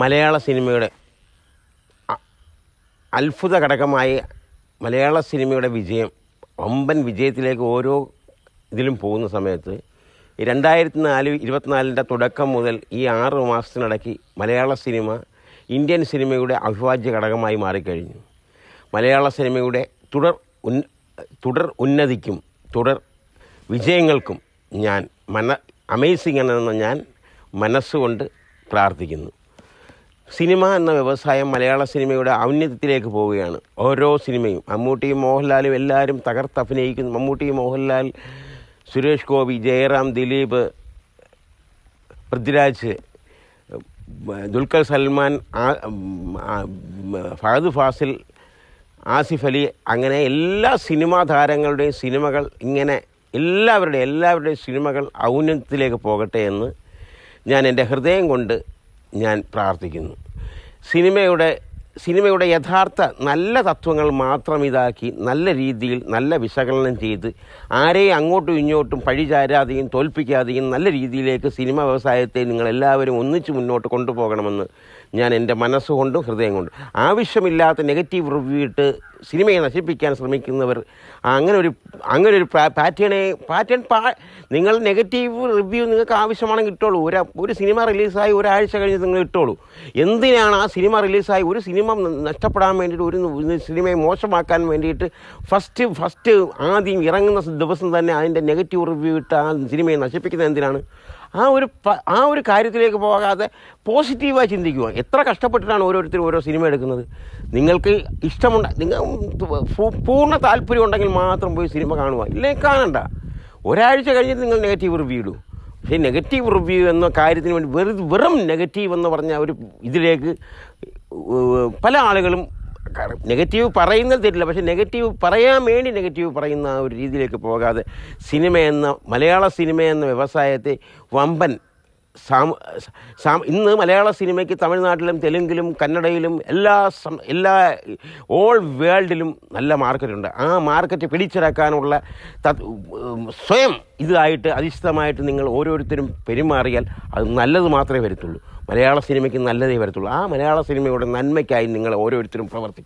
മലയാള സിനിമയുടെ അത്ഭുത ഘടകമായി മലയാള സിനിമയുടെ വിജയം വമ്പൻ വിജയത്തിലേക്ക് ഓരോ ഇതിലും പോകുന്ന സമയത്ത് 2024 തുടക്കം മുതൽ ഈ 6 മാസത്തിനിടയ്ക്ക് മലയാള സിനിമ ഇന്ത്യൻ സിനിമയുടെ അവിഭാജ്യ ഘടകമായി മാറിക്കഴിഞ്ഞു. മലയാള സിനിമയുടെ തുടർ ഉന്നതിക്കും തുടർ വിജയങ്ങൾക്കും ഞാൻ അമേസിംഗ് എന്ന ഞാൻ മനസ്സുകൊണ്ട് പ്രാർത്ഥിക്കുന്നു. സിനിമ എന്ന വ്യവസായം മലയാള സിനിമയുടെ ഔന്നത്യത്തിലേക്ക് പോവുകയാണ്. ഓരോ സിനിമയും മമ്മൂട്ടിയും മോഹൻലാലും എല്ലാവരും തകർത്തഭിനയിക്കുന്നു. മമ്മൂട്ടി, മോഹൻലാൽ, സുരേഷ് ഗോപി, ജയറാം, ദിലീപ്, പൃഥ്വിരാജ്, ദുൽഖർ സൽമാൻ, ഫഹദ് ഫാസിൽ, ആസിഫ് അലി, അങ്ങനെ എല്ലാ സിനിമാ താരങ്ങളുടെയും സിനിമകൾ ഇങ്ങനെ എല്ലാവരുടെയും സിനിമകൾ ഔന്നത്യത്തിലേക്ക് പോകട്ടെ എന്ന് ഞാൻ എൻ്റെ ഹൃദയം കൊണ്ട് ഞാൻ പ്രാർത്ഥിക്കുന്നു. സിനിമയുടെ യഥാർത്ഥ നല്ല തത്വങ്ങൾ മാത്രം ഇതാക്കി നല്ല രീതിയിൽ നല്ല വിശകലനം ചെയ്ത് ആരെയും അങ്ങോട്ടും ഇങ്ങോട്ടും പഴിചാരാതെയും തോൽപ്പിക്കാതെയും നല്ല രീതിയിലേക്ക് സിനിമ വ്യവസായത്തെ നിങ്ങളെല്ലാവരും ഒന്നിച്ച് മുന്നോട്ട് കൊണ്ടുപോകണമെന്ന് ഞാൻ എൻ്റെ മനസ്സുകൊണ്ടും ഹൃദയം കൊണ്ടും. ആവശ്യമില്ലാത്ത നെഗറ്റീവ് റിവ്യൂ ഇട്ട് സിനിമയെ നശിപ്പിക്കാൻ ശ്രമിക്കുന്നവർ അങ്ങനെ ഒരു പാറ്റേൺ നിങ്ങൾ നെഗറ്റീവ് റിവ്യൂ നിങ്ങൾക്ക് ആവശ്യമാണെങ്കിൽ ഇട്ടോളൂ. ഒരു സിനിമ റിലീസായി ഒരാഴ്ച കഴിഞ്ഞ് നിങ്ങൾ ഇട്ടോളൂ. എന്തിനാണ് ആ സിനിമ റിലീസായി ഒരു സിനിമ നഷ്ടപ്പെടാൻ വേണ്ടിയിട്ട് ഒരു സിനിമയെ മോശമാക്കാൻ വേണ്ടിയിട്ട് ഫസ്റ്റ് ആദ്യം ഇറങ്ങുന്ന ദിവസം തന്നെ അതിൻ്റെ നെഗറ്റീവ് റിവ്യൂ ഇട്ട് ആ സിനിമയെ നശിപ്പിക്കുന്നത് എന്തിനാണ്? ആ ഒരു കാര്യത്തിലേക്ക് പോകാതെ പോസിറ്റീവായി ചിന്തിക്കുക. എത്ര കഷ്ടപ്പെട്ടിട്ടാണ് ഓരോരുത്തരും ഓരോ സിനിമ എടുക്കുന്നത്. നിങ്ങൾക്ക് നിങ്ങൾ പൂർണ്ണ താല്പര്യം ഉണ്ടെങ്കിൽ മാത്രം പോയി സിനിമ കാണുക, ഇല്ലെങ്കിൽ കാണണ്ട. ഒരാഴ്ച കഴിഞ്ഞിട്ട് നിങ്ങൾ നെഗറ്റീവ് റിവ്യൂ ഇടും. പക്ഷേ നെഗറ്റീവ് റിവ്യൂ എന്ന കാര്യത്തിന് വേണ്ടി വെറും നെഗറ്റീവ് എന്ന് പറഞ്ഞ ഒരു ഇതിലേക്ക് പല ആളുകളും നെഗറ്റീവ് പറയുന്നത് തെറ്റില്ല, പക്ഷേ നെഗറ്റീവ് പറയാൻ വേണ്ടി നെഗറ്റീവ് പറയുന്ന ആ ഒരു രീതിയിലേക്ക് പോകാതെ മലയാള സിനിമ എന്ന വ്യവസായത്തെ വമ്പൻ ഇന്ന് മലയാള സിനിമയ്ക്ക് തമിഴ്നാട്ടിലും തെലുങ്കിലും കന്നഡയിലും എല്ലാ ഓൾ വേൾഡിലും നല്ല മാർക്കറ്റുണ്ട്. ആ മാർക്കറ്റ് പിടിച്ചെടുക്കാനുള്ള സ്വയം ഇതായിട്ട് അധിഷ്ഠിതമായിട്ട് നിങ്ങൾ ഓരോരുത്തരും പെരുമാറിയാൽ അത് നല്ലത് മാത്രമേ വരത്തുള്ളൂ. മലയാള സിനിമയ്ക്ക് നല്ലതേ വരത്തുള്ളൂ. ആ മലയാള സിനിമയുടെ നന്മയ്ക്കായി നിങ്ങൾ ഓരോരുത്തരും പ്രവർത്തിക്കും.